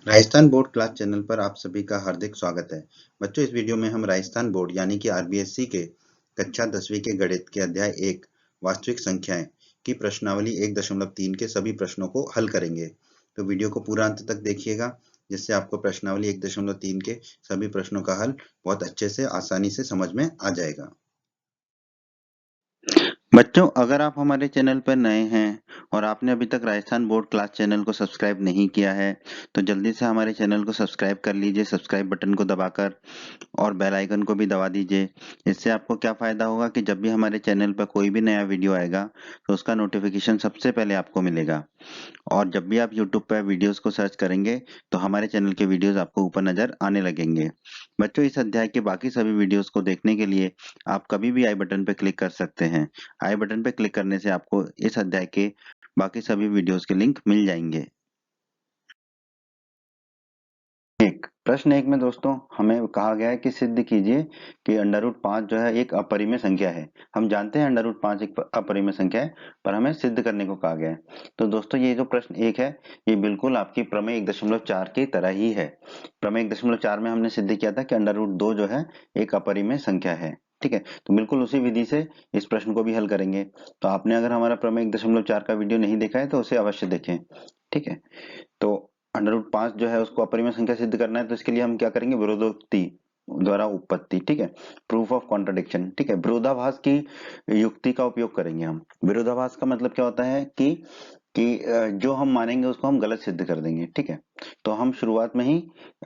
Rajasthan board class channel पर आप सभी का हार्दिक स्वागत है। बच्चों, इस वीडियो में हम राजस्थान बोर्ड यानी कि आरबीएससी के कक्षा 10वीं के गणित के अध्याय 1 वास्तविक संख्याएं की प्रश्नावली 1.3 के सभी प्रश्नों को हल करेंगे। तो वीडियो को पूरा अंत तक देखिएगा, जिससे आपको प्रश्नावली 1.3 के सभी प्रश्नों का हल बहुत अच्छे से आसानी से समझ में आ जाएगा। बच्चों, अगर आप हमारे चैनल पर नए हैं और आपने अभी तक राजस्थान बोर्ड क्लास चैनल को सब्सक्राइब नहीं किया है, तो जल्दी से हमारे चैनल को सब्सक्राइब कर लीजिए, सब्सक्राइब बटन को दबाकर, और बेल आइकन को भी दबा दीजिए। इससे आपको क्या फ़ायदा होगा कि जब भी हमारे चैनल पर कोई भी नया वीडियो आएगा, तो उसका नोटिफिकेशन सबसे पहले आपको मिलेगा। और जब भी आप यूट्यूब पर वीडियोस को सर्च करेंगे, तो हमारे चैनल के वीडियोस आपको ऊपर नज़र आने लगेंगे। बच्चों, इस अध्याय के बाकी सभी वीडियोस को देखने के लिए आप कभी भी आई बटन पर क्लिक कर सकते हैं। आई बटन पर क्लिक करने से आपको इस अध्याय के बाकी सभी वीडियोस के लिंक मिल जाएंगे। प्रश्न 1 में दोस्तों हमें कहा गया है कि सिद्ध कीजिए कि √5 जो है एक अपरिमेय संख्या है। हम जानते हैं √5 एक अपरिमेय संख्या है, पर हमें सिद्ध करने को कहा गया है। तो दोस्तों ये जो प्रश्न 1 है, ये बिल्कुल आपकी प्रमेय 1.4 की तरह ही है। प्रमेय 1.4 में हमने सिद्ध किया था कि √2 जो है एक अपरिमेय संख्या है। ठीक है, तो बिल्कुल उसी विधि से इस प्रश्न को भी हल करेंगे। तो आपने अगर हमारा प्रमेय 1.4 का वीडियो नहीं देखा है तो उसे अवश्य देखें। ठीक है, तो √5 जो है उसको अपरिमेय संख्या सिद्ध करना है, तो इसके लिए हम क्या करेंगे? विरोधोक्ति द्वारा उत्पत्ति। ठीक है, प्रूफ ऑफ कॉन्ट्रडिक्शन। ठीक है, विरोधाभास की युक्ति का उपयोग करेंगे हम। विरोधाभास का मतलब क्या होता है कि जो हम मानेंगे उसको हम गलत सिद्ध कर देंगे। ठीक है, तो हम शुरुआत में ही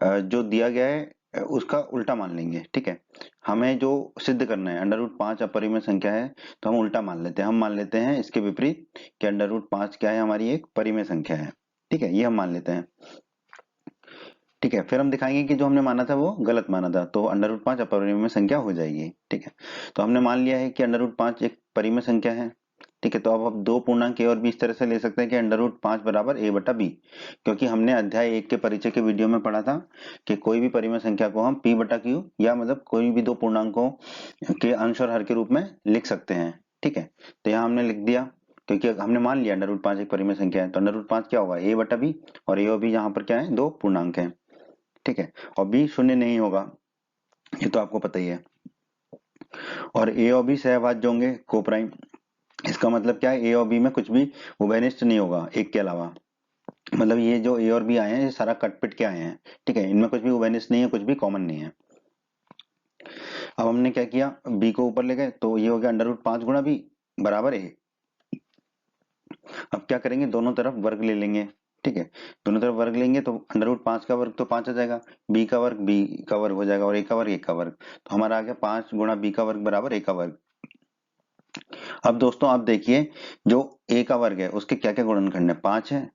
जो दिया गया है उसका उल्टा मान लेंगे। ठीक है, हमें जो सिद्ध करना है √5 अपरिमेय संख्या है, तो हम उल्टा मान लेते हैं। हम मान लेते हैं इसके विपरीत कि √5 क्या है? हमारी एक परिमेय संख्या है। ठीक है, ये हम मान लेते हैं। ठीक है, फिर हम दिखाएंगे कि जो हमने माना था वो गलत माना था, तो √5 अपरिमेय संख्या हो जाएगी। ठीक है, तो हमने मान लिया है कि √5 एक परिमेय संख्या है। ठीक है, तो अब हम दो पूर्णांक ए और बी इस तरह से ले सकते हैं कि √5 बराबर a/b, क्योंकि हमने अध्याय 1 के परिचय के वीडियो में पढ़ा था कि कोई भी परिमेय संख्या को हम p/q या मतलब कोई भी दो पूर्णांकों के अंश और हर के रूप में लिख सकते हैं। ठीक है, तो यहाँ हमने लिख दिया, क्योंकि हमने मान लिया √5 एक परिमेय संख्या है, तो √5 क्या होगा? a/b, और a और b यहाँ पर क्या है? दो पूर्णांक है। ठीक है, और b शून्य नहीं होगा, ये तो आपको पता ही है। और a और b सहभाज्य होंगे, कोप्राइम। इसका मतलब क्या है? a और b में कुछ भी उभयनिष्ठ नहीं होगा एक के अलावा। मतलब ये जो a और b आए हैं, ये सारा कटपिट के आए हैं। ठीक है, इनमें कुछ भी उभयनिष्ठ नहीं है, कुछ भी कॉमन नहीं है। अब हमने क्या किया? b को ऊपर ले गए, तो ये हो गया √5 गुणा b बराबर a। अब क्या करेंगे? दोनों तरफ वर्ग ले लेंगे। ठीक है, दोनों तरफ वर्ग लेंगे तो √5 का वर्ग तो 5 आ जाएगा, b का वर्ग b का वर्ग हो जाएगा, और a का वर्ग a का वर्ग। तो हमारा आ गया 5 गुणा b का वर्ग बराबर a का वर्ग। अब दोस्तों आप देखिए, जो a का वर्ग है उसके क्या क्या गुणनखंड है? 5 है।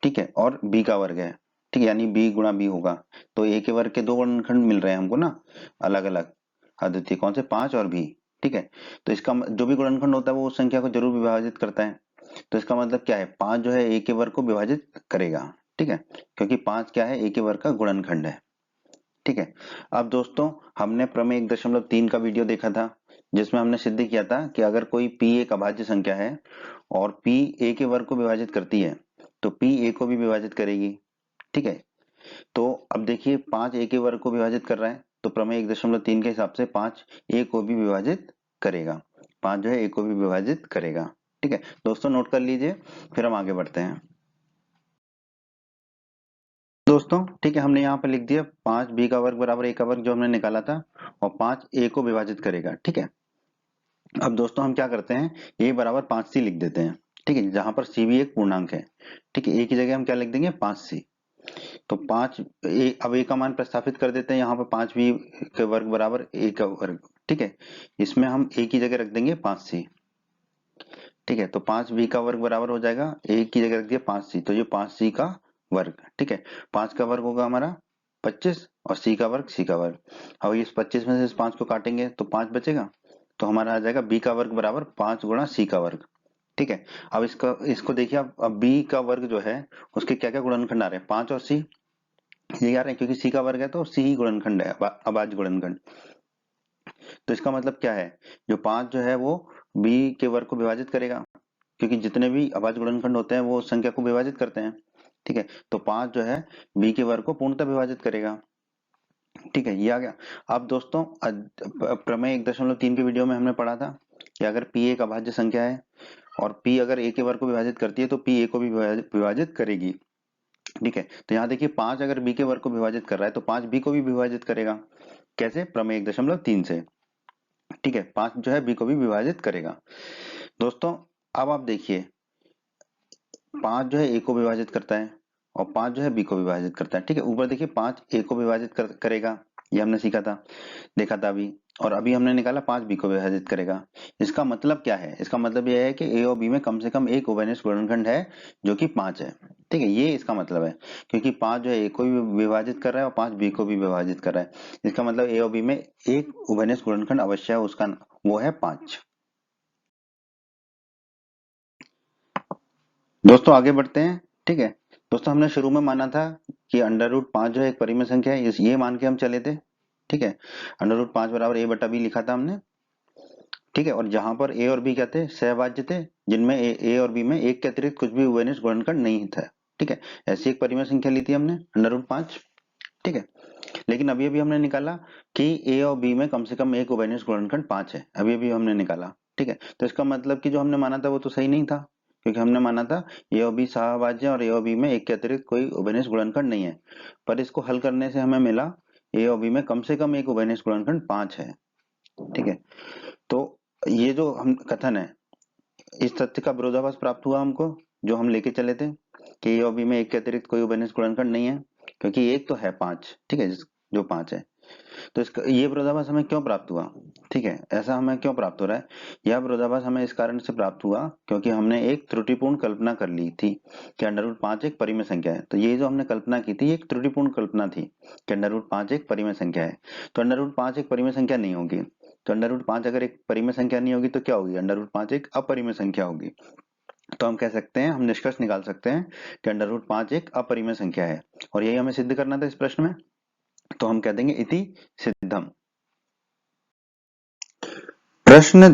ठीक है, और b का वर्ग है। ठीक है, यानी b गुणा b होगा, तो a के वर्ग के दो गुणनखंड मिल रहे हैं हमको ना, अलग अलग अद्वितीय। कौन से? 5 और b। ठीक है, तो इसका जो भी गुणनखंड होता है वो उस संख्या को जरूर विभाजित करता है। तो इसका मतलब क्या है? 5 जो है a के वर्ग को विभाजित करेगा। ठीक है, क्योंकि 5 क्या है? a के वर्ग का गुणनखंड है। ठीक है, अब दोस्तों हमने प्रमेय 1.3 का वीडियो देखा था, जिसमें हमने सिद्ध किया था कि अगर कोई p एक अभाज्य संख्या है और p a के वर्ग को विभाजित करती है, तो p a को भी विभाजित करेगी। ठीक है, तो अब देखिए 5 a के वर्ग को विभाजित कर रहा है, तो प्रमेय 1.3 के हिसाब से 5 a को भी विभाजित करेगा। 5 जो है a को भी विभाजित करेगा। ठीक है दोस्तों, नोट कर लीजिए, फिर हम आगे बढ़ते हैं। दोस्तों ठीक है, हमने यहाँ पे लिख दिया 5 b का वर्ग बराबर a का वर्ग जो हमने निकाला था, और 5 a को विभाजित करेगा। ठीक है, अब दोस्तों हम क्या करते हैं? a बराबर 5c लिख देते हैं। ठीक है, जहां पर c भी एक पूर्णांक है। ठीक है, a की जगह हम क्या लिख देंगे? 5c। तो 5 अब a का मान प्रस्तावित कर देते हैं यहाँ पे, 5b के वर्ग बराबर a का वर्ग। ठीक है, इसमें हम a की जगह रख देंगे 5c। ठीक है, तो 5b का वर्ग बराबर हो जाएगा, a की जगह रख दिया 5c, तो ये 5c का वर्ग। ठीक है, 5 का वर्ग होगा हमारा 25, और c का वर्ग c का वर्ग। अब इस 25 में से इस 5 को काटेंगे तो 5 बचेगा, तो हमारा आ जाएगा b का वर्ग बराबर 5 गुणा c का वर्ग। ठीक है, अब इसको देखिए, अब b का वर्ग जो है उसके क्या क्या गुणनखंड आ रहे हैं? 5 और c, ये आ रहे हैं, क्योंकि c का वर्ग है तो c ही गुणनखंड है, अभाज्य गुणनखंड। तो इसका मतलब क्या है? जो 5 जो है वो b के वर्ग को विभाजित करेगा, क्योंकि जितने भी अभाज्य गुणनखंड होते हैं वो उस संख्या को विभाजित करते हैं। ठीक है, तो 5 जो है b के वर्ग को पूर्णतः विभाजित करेगा। ठीक है, ये आ गया। अब दोस्तों प्रमेय 1.3 के वीडियो में हमने पढ़ा था कि अगर p एक अभाज्य संख्या है और p अगर a के वर्ग को विभाजित करती है तो p a को भी विभाजित करेगी। ठीक है, तो यहाँ देखिए 5 अगर b के वर्ग को विभाजित कर रहा है तो 5 b को भी विभाजित करेगा। कैसे? प्रमेय 1.3 से। ठीक है, 5 जो है b को भी विभाजित करेगा। दोस्तों अब आप देखिए 5 जो है a को विभाजित करता है और 5 जो है b को विभाजित करता है। ठीक है, ऊपर देखिए 5 a को विभाजित करेगा, ये हमने सीखा था, देखा था अभी। और अभी हमने निकाला 5 b को विभाजित करेगा। इसका मतलब क्या है? इसका मतलब यह है कि a और b में कम से कम एक उभयनिष्ठ गुणनखंड है जो कि 5 है। ठीक है, ये इसका मतलब है, क्योंकि 5 जो है a को भी विभाजित कर रहा है और 5 b को भी विभाजित कर रहा है। इसका मतलब a और b में एक उभयनिष्ठ गुणनखंड अवश्य है, उसका वो है 5। दोस्तों आगे बढ़ते हैं। ठीक है, दोस्तों हमने शुरू में माना था कि √5 जो है एक परिमेय संख्या है, ये मान के हम चले थे। ठीक है, √5 बराबर a/b लिखा था हमने। ठीक है, और जहां पर a और b क्या थे? सहभाज्य थे, जिनमें a और b में एक के अतिरिक्त कुछ भी उभयनिष्ठ गुणनखंड नहीं था। ठीक है, ऐसी एक परिमेय संख्या ली थी हमने √5। ठीक है, लेकिन अभी अभी हमने निकाला कि a और b में कम से कम एक उभयनिष्ठ गुणनखंड 5 है, अभी अभी हमने निकाला। ठीक है, तो इसका मतलब कि जो हमने माना था वो तो सही नहीं था, क्योंकि हमने माना था a और b सहभाज्य और a और b में एक के अतिरिक्त कोई उभयनिष्ठ गुणनखंड नहीं है। पर इसको हल करने से हमें मिला a और b में कम से कम एक उभयनिष्ठ गुणनखंड 5 है। ठीक है, तो ये जो हम कथन है, इस तथ्य का विरोधाभास प्राप्त हुआ हमको, जो हम लेके चले थे कि ए और बी में एक के अतिरिक्त कोई उभयनिष्ठ गुणनखंड नहीं है, क्योंकि एक तो है 5। ठीक है, जो 5 है, तो इसका ये विरोधाभास हमें क्यों प्राप्त हुआ? ठीक है, ऐसा हमें क्यों प्राप्त हो रहा है? यह विरोधाभास हमें इस कारण से प्राप्त हुआ क्योंकि हमने एक त्रुटिपूर्ण कल्पना कर ली थी कि √5 एक परिमेय संख्या है। तो ये जो हमने कल्पना की थी, एक त्रुटिपूर्ण कल्पना थी कि √5 एक परिमेय संख्या है। तो √5 एक परिमेय संख्या नहीं होगी। तो √5 अगर एक परिमेय संख्या नहीं होगी तो क्या होगी? √5 एक अपरिमेय संख्या होगी। तो हम कह सकते हैं, हम निष्कर्ष निकाल सकते हैं कि √5 एक अपरिमेय संख्या है, और यही हमें सिद्ध करना था इस प्रश्न में। तो हम कह देंगे इति सिद्धम। प्रश्न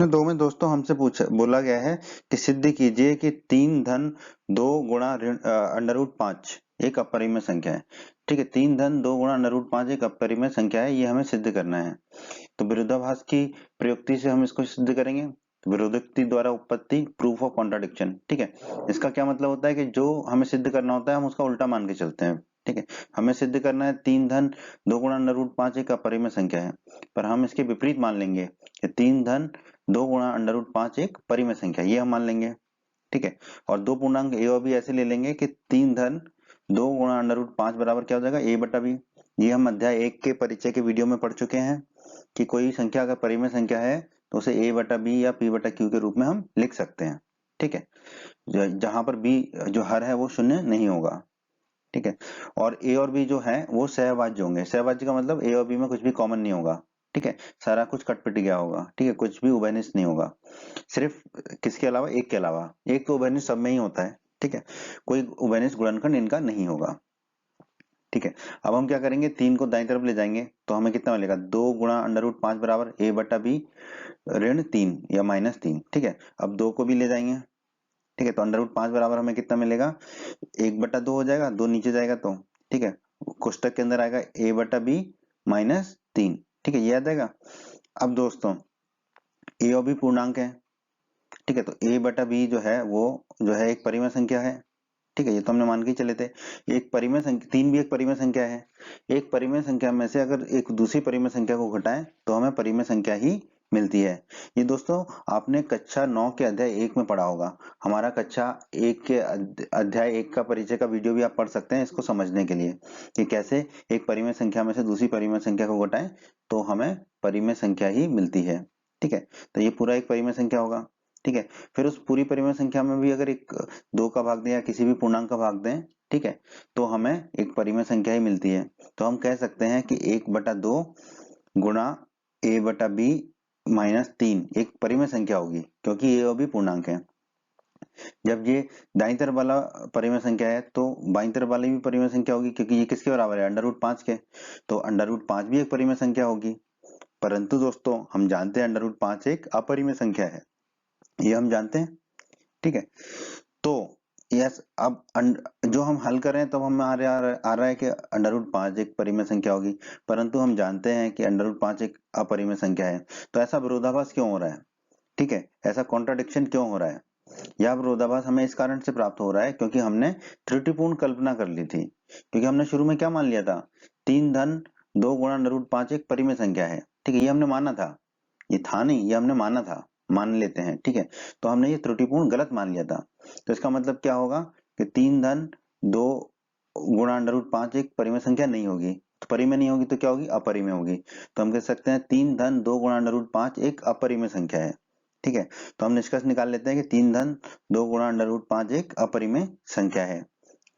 2 में दोस्तों हमसे बोला गया है कि सिद्ध कीजिए कि 3 धन 2 गुणा √5 एक अपरिमेय संख्या है। ठीक है, 3 धन 2 गुणा √5 एक अपरिमेय संख्या है, ये हमें सिद्ध करना है। तो विरोधाभास की प्रयुक्ति से हम इसको सिद्ध करेंगे। विरोधोक्ति द्वारा उत्पत्ति, प्रूफ ऑफ कॉन्ट्राडिक्शन। ठीक है, इसका क्या मतलब होता है कि जो हमें सिद्ध करना होता है हम उसका उल्टा मान के चलते हैं। ठीक है, हमें सिद्ध करना है 3 धन 2 गुणा √5 एक अपरिमेय संख्या है, पर हम इसके विपरीत मान लेंगे कि 3 धन 2 गुणा √5 एक परिमेय संख्या, ये हम मान लेंगे। ठीक है, और दो पूर्णांक ए और बी ऐसे ले लेंगे कि 3 धन 2 गुणा √5 बराबर क्या हो जाएगा? a/b। ये हम अध्याय 1 के परिचय के वीडियो में पढ़ चुके हैं कि कोई संख्या अगर परिमेय संख्या है तो उसे a/b या p/q के रूप में हम लिख सकते हैं। ठीक है, जहां पर b जो हर है वो शून्य नहीं होगा। ठीक है, और a और b जो है वो सहभाज्य होंगे। सहभाज्य का मतलब a और b में कुछ भी कॉमन नहीं होगा। ठीक है, सारा कुछ कट पिट गया होगा। ठीक है, कुछ भी उभयनिष्ठ नहीं होगा, सिर्फ किसके अलावा? एक के अलावा। एक तो उभयनिष्ठ सब में ही होता है। ठीक है, कोई उभयनिष्ठ गुणनखंड इनका नहीं होगा। ठीक है, अब हम क्या करेंगे? 3 को दाईं तरफ ले जाएंगे तो हमें कितना मिलेगा? 2 गुणा √5 बराबर a/b -3 या -3। ठीक है, अब 2 को भी ले जाएंगे। ठीक है, तो √5 बराबर हमें कितना मिलेगा? 1/2 हो जाएगा, 2 नीचे जाएगा तो। ठीक है, कोष्टक के अंदर आएगा a/b -3। ठीक है, ये आ जाएगा। अब दोस्तों a और b पूर्णांक है। ठीक है, तो a/b जो है वो जो है एक परिमेय संख्या है। ठीक है, ये तो हमने मान के ही चले थे। एक परिमेय संख्या, 3 भी एक परिमेय संख्या है। एक परिमेय संख्या में से अगर एक दूसरी परिमेय संख्या को घटाएं तो हमें परिमेय संख्या ही मिलती है। ये दोस्तों आपने कक्षा 9 के अध्याय 1 में पढ़ा होगा। हमारा कक्षा 1 के अध्याय 1 का परिचय का वीडियो भी आप पढ़ सकते हैं इसको समझने के लिए कि कैसे एक परिमेय संख्या में से दूसरी परिमेय संख्या को घटाएं तो हमें परिमेय संख्या ही मिलती है। ठीक है, तो ये पूरा एक परिमेय संख्या होगा। ठीक है, फिर उस पूरी परिमेय संख्या में भी अगर एक 2 का भाग दें या किसी भी पूर्णांक का भाग दें, ठीक है, तो हमें एक परिमेय संख्या ही मिलती है। तो हम कह सकते हैं कि 1/2 गुणा a/b -3 एक परिमेय संख्या होगी, क्योंकि a और b पूर्णांक है। जब ये दाईं तरफ वाला परिमेय संख्या है तो बाईं तरफ वाली भी परिमेय संख्या होगी, क्योंकि ये किसके बराबर है? √5 के। तो √5 भी एक परिमेय संख्या होगी। परंतु दोस्तों हम जानते हैं √5 एक अपरिमेय संख्या है, ये हम जानते हैं। ठीक है, तो यस, अब जो हम हल कर रहे हैं तब हमें आ रहा है कि अंडर रूट 5 एक परिमेय संख्या होगी, परंतु हम जानते हैं कि अंडर रूट 5 एक अपरिमेय संख्या है। तो ऐसा विरोधाभास क्यों हो रहा है? ठीक है, ऐसा कॉन्ट्राडिक्शन क्यों हो रहा है? यह विरोधाभास हमें इस कारण से प्राप्त हो रहा है क्योंकि हमने त्रुटिपूर्ण कल्पना कर ली थी। क्योंकि हमने शुरू में क्या मान लिया था? 3 धन 2 गुणा अंडर रूट 5 एक परिमेय संख्या है। ठीक है, ये हमने माना था, ये था नहीं, ये हमने माना था, मान लेते हैं। ठीक है, तो हमने ये त्रुटिपूर्ण गलत मान लिया था। तो इसका मतलब क्या होगा कि 3 धन 2 गुणा अंडर रूट 5 एक परिमेय संख्या नहीं होगी। तो परिमेय नहीं होगी तो क्या होगी? अपरिमेय होगी। तो हम कह सकते हैं 3 धन 2 गुणा अंडर रूट 5 एक अपरिमेय संख्या है। ठीक है, तो हम निष्कर्ष निकाल लेते हैं कि 3 धन 2 गुणा अंडर रूट 5 एक अपरिमेय संख्या है।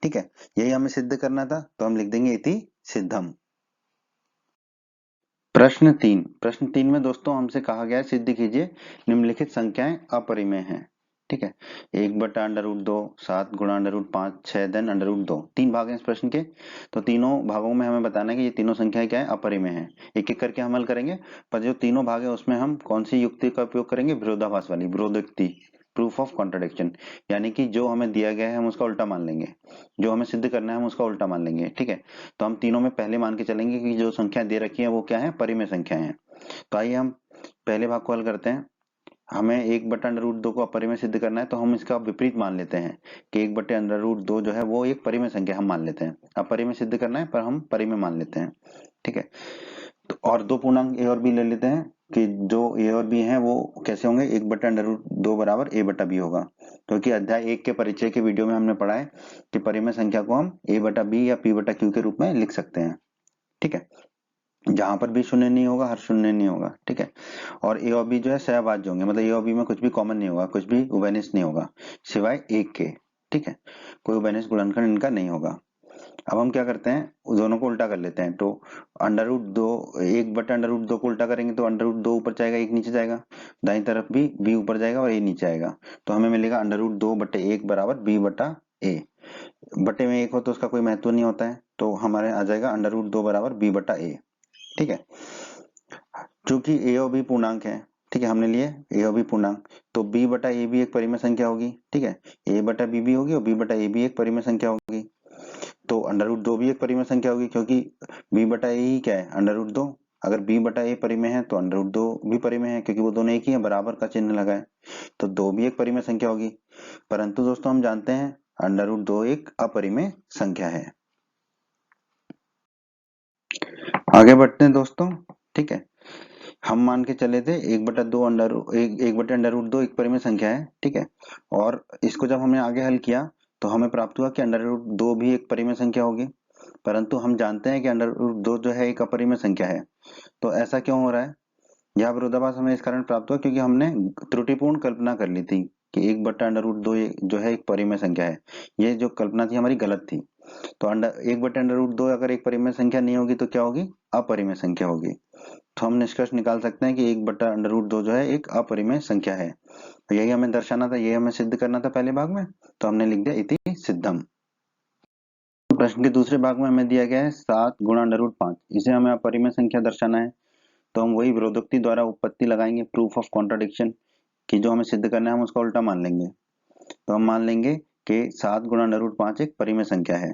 ठीक है, यही हमें सिद्ध करना था, तो हम लिख देंगे इति सिद्धम। प्रश्न 3 में दोस्तों हमसे कहा गया है सिद्ध कीजिए निम्नलिखित संख्याएं अपरिमेय हैं। ठीक है, 1/√2, 7 गुणा अंडर रूट 5, 6 धन अंडर रूट 2, 3 भाग हैं इस प्रश्न के। तो तीनों भागों में हमें बताना है कि ये तीनों संख्याएं क्या है? अपरिमेय हैं। एक एक करके हम हल करेंगे, पर जो तीनों भाग है उसमें हम कौन सी युक्ति का उपयोग करेंगे? विरोधाभास वाली, विरोधोक्ति, प्रूफ ऑफ कॉन्ट्रडिक्शन। यानी कि जो हमें दिया गया है हम उसका उल्टा मान लेंगे, जो हमें सिद्ध करना है हम उसका उल्टा मान लेंगे। ठीक है, तो हम तीनों में पहले मान के चलेंगे कि जो संख्या दे रखी है वो क्या है? परिमेय संख्या है। तो आइए हम पहले भाग को हल करते हैं। हमें 1/√2 को अपरिमेय सिद्ध करना है, तो हम इसका विपरीत मान लेते हैं कि 1/√2 जो है वो एक परिमेय संख्या हम मान लेते हैं। अपरिमेय सिद्ध करना है पर हम परिमेय मान लेते हैं। ठीक है, तो और दो पूर्णांक ए और बी ले लेते हैं कि जो ए और बी हैं वो कैसे होंगे? 1/√2 बराबर a बटा बी होगा, क्योंकि अध्याय 1 के परिचय के वीडियो में हमने पढ़ा है कि परिमेय संख्या को हम a बटा बी या p बटा क्यू के रूप में लिख सकते हैं। ठीक है, जहां पर भी शून्य नहीं होगा, हर शून्य नहीं होगा। ठीक है, और ए और बी जो है सहभाज्य होंगे, मतलब ए और बी में कुछ भी कॉमन नहीं होगा, कुछ भी उभयनिष्ठ नहीं होगा सिवाय एक के। ठीक है, कोई उभयनिष्ठ गुणनखंड इनका नहीं होगा। अब हम क्या करते हैं? दोनों को उल्टा कर लेते हैं। तो अंडर रूट 2, 1/√2 को उल्टा करेंगे तो अंडर रूट 2 ऊपर जाएगा, एक नीचे जाएगा। दाईं तरफ भी b ऊपर जाएगा और a नीचे आएगा। तो हमें मिलेगा अंडर रूट 2/1 बराबर b बटा a। बटे में एक हो तो उसका कोई महत्व नहीं होता है, तो हमारे आ जाएगा अंडर रूट 2 बराबर b बटा a। ठीक है, चूंकि a और b पूर्णांक है, ठीक है, हमने लिए a और b पूर्णांक, तो b बटा a भी एक परिमेय संख्या होगी। ठीक है, a बटा b भी होगी और b बटा a भी एक परिमेय संख्या होगी। तो अंडर रूट 2 भी एक परिमेय संख्या होगी, क्योंकि b बटा a ही क्या है? Under root 2। अगर b बटा a परिमेय है तो अंडर रूट 2 भी परिमेय है, क्योंकि वो दोनों एक ही है, बराबर का चिन्ह लगा है। तो 2 भी एक परिमेय संख्या होगी। परंतु दोस्तों हम जानते हैं अंडर रूट 2 एक अपरिमेय संख्या है। आगे बढ़ते हैं दोस्तों। ठीक है, हम मान के चले थे 1/2 एक परिमेय संख्या है। ठीक है, और इसको जब हमने आगे हल किया तो हमें प्राप्त हुआ कि अंडर रूट 2 भी एक परिमेय संख्या होगी। परंतु हम जानते हैं कि अंडर रूट 2 जो है एक अपरिमेय संख्या है। तो ऐसा क्यों हो रहा है? यह विरोधाभास हमें इस कारण प्राप्त हुआ क्योंकि हमने त्रुटिपूर्ण कल्पना कर ली थी कि 1/√2 जो है एक परिमेय संख्या है। ये जो कल्पना थी हमारी गलत थी। तो 1/√2 अगर एक परिमेय संख्या नहीं होगी तो क्या होगी? अपरिमेय संख्या होगी। तो हम निष्कर्ष निकाल सकते हैं कि 1/√2 जो है एक अपरिमेय संख्या है। तो यही हमें दर्शाना था, यही हमें सिद्ध करना था पहले भाग में, तो हमने लिख दिया इति सिद्धम। प्रश्न के दूसरे भाग में हमें दिया गया है 7 गुणा अंडर रूट 5, इसे हमें अपरिमेय संख्या दर्शाना है। तो हम वही विरोधोक्ति द्वारा उत्पत्ति लगाएंगे, प्रूफ ऑफ कॉन्ट्रडिक्शन, कि जो हमें सिद्ध करना है हम उसका उल्टा मान लेंगे। तो हम मान लेंगे कि 7 गुणा अंडर रूट 5 एक परिमेय संख्या है।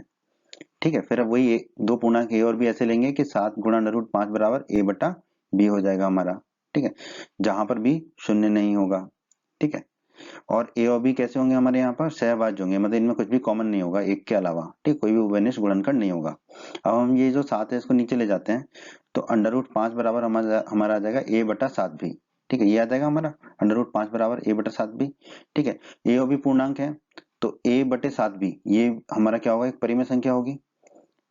ठीक है, फिर अब वही दो पूर्णांक ए और बी ऐसे लेंगे कि 7 गुणा अंडर रूट 5 बराबर a बटा b हो जाएगा हमारा। ठीक है, जहां पर b शून्य नहीं होगा। ठीक है, और ए और बी कैसे होंगे? हमारे यहाँ पर सहभाज्य होंगे, मतलब इनमें कुछ भी कॉमन नहीं होगा एक के अलावा। ठीक, कोई भी उभयनिष्ठ गुणनखंड नहीं होगा। अब हम ये जो 7 है इसको नीचे ले जाते हैं, तो अंडर रूट 5 बराबर हमारा आ जाएगा a बटा 7 भी। ठीक है, ये आ जाएगा हमारा अंडर रूट 5 बराबर a बटा 7 भी। ठीक है, ए और बी पूर्णांक है, तो a बटे 7 भी ये हमारा क्या होगा? एक परिमेय संख्या होगी।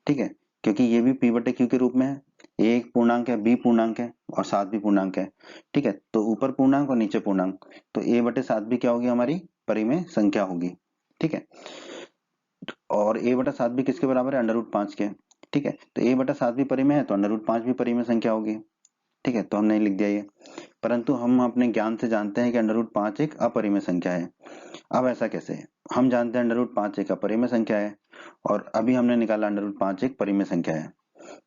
ठीक है, क्योंकि ये भी p बटे q के रूप में है। a एक पूर्णांक है, b पूर्णांक है और 7 भी पूर्णांक है। ठीक है, तो ऊपर पूर्णांक और नीचे पूर्णांक, तो a बटे 7 भी क्या होगी? हमारी परिमेय संख्या होगी। ठीक है, और a बटा 7 भी किसके बराबर है? अंडर रूट 5 के। ठीक है, तो a बटा 7 भी परिमेय है तो अंडर रूट 5 भी परिमेय संख्या होगी। ठीक है, तो हमने लिख दिया ये। परंतु हम अपने ज्ञान से जानते हैं कि अंडर रूट 5 एक अपरिमेय संख्या है। अब ऐसा कैसे है? हम जानते हैं अंडर रूट 5 एक अपरिमेय संख्या है और अभी हमने निकाला अंडर रूट 5 एक परिमेय संख्या है।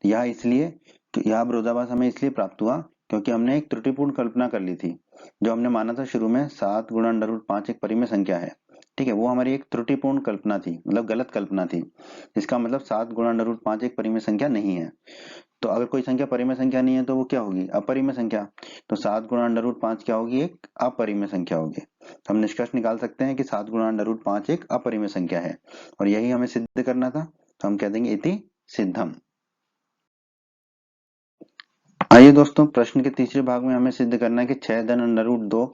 यह इसलिए कि यह विरोधाभास हमें इसलिए प्राप्त हुआ क्योंकि हमने एक त्रुटिपूर्ण कल्पना कर ली थी। जो हमने माना था शुरू में 7 गुणा अंडर रूट 5 एक परिमेय संख्या है, ठीक है, वो हमारी एक त्रुटिपूर्ण कल्पना थी, मतलब गलत कल्पना थी। इसका मतलब 7 गुणा अंडर रूट 5 एक परिमेय संख्या नहीं है। तो अगर कोई संख्या परिमेय संख्या नहीं है तो वो क्या होगी? अपरिमेय संख्या। तो 7 गुणा अंडर रूट 5 क्या होगी? एक अपरिमेय संख्या होगी। तो हम निष्कर्ष निकाल सकते हैं कि 7 गुणा अंडर रूट 5 एक अपरिमेय संख्या है, और यही हमें सिद्ध करना था। तो हम कह देंगे इति सिद्धम। आइए दोस्तों, प्रश्न के तीसरे भाग में हमें सिद्ध करना है कि 6 धन अंडर रूट 2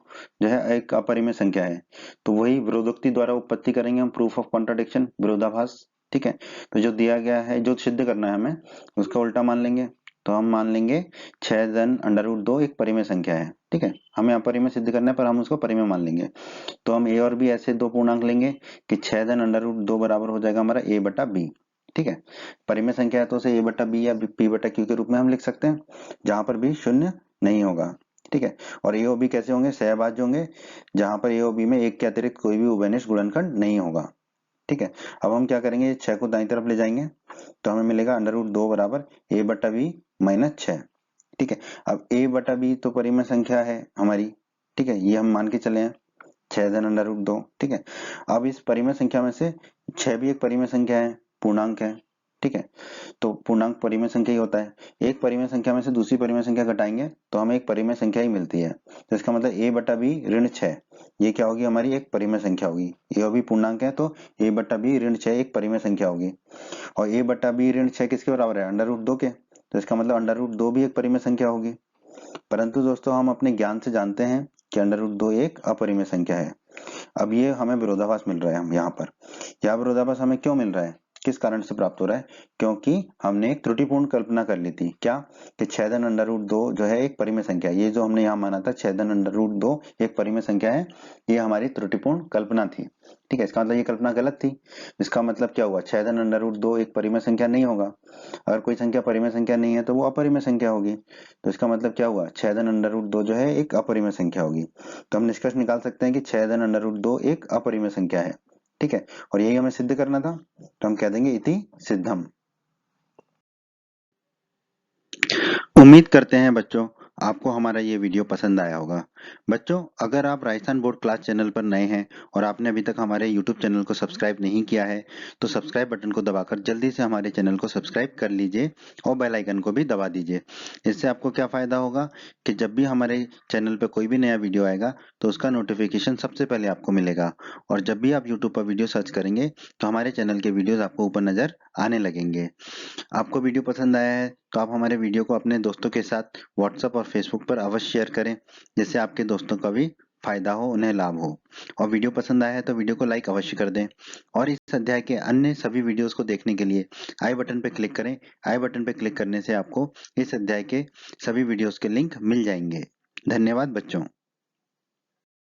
जो है एक अपरिमेय संख्या है। तो वही विरोधोक्ति द्वारा उत्पत्ति करेंगे हम, प्रूफ ऑफ कॉन्ट्राडिक्शन, विरोधाभास। ठीक है, तो जो दिया गया है, जो सिद्ध करना है हमें, उसका उल्टा मान लेंगे। तो हम मान लेंगे 6 धन अंडर रूट 2 एक परिमेय संख्या है। ठीक है, हमें अपरिमेय सिद्ध करना है पर हम उसको परिमेय मान लेंगे। तो हम ए और बी ऐसे दो पूर्णांक लेंगे कि 6 धन अंडर रूट 2 बराबर हो जाएगा हमारा ए बटा बी। ठीक है, परिमेय संख्या है तो उसे ए बटा बी या पी बटा क्यू के रूप में हम लिख सकते हैं, जहां पर भी शून्य नहीं होगा। ठीक है, और ए और बी कैसे होंगे? सहभाज्य होंगे, जहां पर ए और बी में एक के अतिरिक्त कोई भी उभयनिष्ठ गुणनखंड नहीं होगा। ठीक है, अब हम क्या करेंगे? 6 को दाईं तरफ ले जाएंगे तो हमें मिलेगा अंडर रूट 2 बराबर ए बटा बी माइनस 6। ठीक है, अब ए बटा बी तो परिमेय संख्या है हमारी। ठीक है, ये हम मान के चले हैं 6 धन अंडर रूट 2। ठीक है, अब इस परिमेय संख्या में से 6 भी एक परिमेय संख्या है, पूर्णांक है। ठीक है, तो पूर्णांक परिमेय संख्या ही होता है। एक परिमेय संख्या में से दूसरी परिमेय संख्या घटाएंगे तो हमें एक परिमेय संख्या ही मिलती है। तो इसका मतलब ए बटा बी ऋण 6, ये क्या होगी? हमारी एक परिमेय संख्या होगी। ए और बी पूर्णांक है तो ए बटा बी ऋण 6 एक परिमेय संख्या होगी। और ए बटा बी ऋण 6 किसके बराबर है? अंडर रूट 2 के। तो इसका मतलब अंडर रूट 2 भी एक परिमेय संख्या होगी। परंतु दोस्तों हम अपने ज्ञान से जानते हैं कि अंडर रूट 2 एक अपरिमेय संख्या है। अब ये हमें विरोधाभास मिल रहा है। हम यहाँ पर यह विरोधाभास हमें क्यों मिल रहा है? किस कारण से प्राप्त हो रहा है? क्योंकि हमने एक त्रुटिपूर्ण कल्पना कर ली थी। क्या? कि 6 धन अंडर रूट 2 जो है एक परिमेय संख्या है। ये जो हमने यहाँ माना था 6 धन अंडर रूट 2 एक परिमेय संख्या है, ये हमारी त्रुटिपूर्ण कल्पना थी। ठीक है, इसका मतलब ये कल्पना गलत थी। इसका मतलब क्या हुआ? 6 धन अंडर रूट 2 एक परिमेय संख्या नहीं होगा। अगर कोई संख्या परिमेय संख्या नहीं है तो वो अपरिमेय संख्या होगी। तो इसका मतलब क्या हुआ? 6 धन अंडर रूट 2 जो है एक अपरिमेय संख्या होगी। तो हम निष्कर्ष निकाल सकते हैं कि 6 धन अंडर रूट 2 एक अपरिमेय संख्या है। ठीक है, और यही हमें सिद्ध करना था। तो हम कह देंगे इति सिद्धम। उम्मीद करते हैं बच्चों आपको हमारा ये वीडियो पसंद आया होगा। बच्चों, अगर आप राजस्थान बोर्ड क्लास चैनल पर नए हैं और आपने अभी तक हमारे यूट्यूब चैनल को सब्सक्राइब नहीं किया है तो सब्सक्राइब बटन को दबाकर जल्दी से हमारे चैनल को सब्सक्राइब कर लीजिए और बेल आइकन को भी दबा दीजिए। इससे आपको क्या फायदा होगा कि जब भी हमारे चैनल पर कोई भी नया वीडियो आएगा तो उसका नोटिफिकेशन सबसे पहले आपको मिलेगा, और जब भी आप यूट्यूब पर वीडियो सर्च करेंगे तो हमारे चैनल के वीडियोज आपको ऊपर नजर आने लगेंगे। आपको वीडियो पसंद आया है तो आप हमारे वीडियो को अपने दोस्तों के साथ व्हाट्सएप और फेसबुक पर अवश्य शेयर करें, जिससे आपके दोस्तों का भी फायदा हो, उन्हें लाभ हो। और वीडियो पसंद आया है तो वीडियो को लाइक अवश्य कर दें, और इस अध्याय के अन्य सभी वीडियोस को देखने के लिए आई बटन पर क्लिक करें। आई बटन पर क्लिक करने से आपको इस अध्याय के सभी वीडियोस के लिंक मिल जाएंगे। धन्यवाद बच्चों।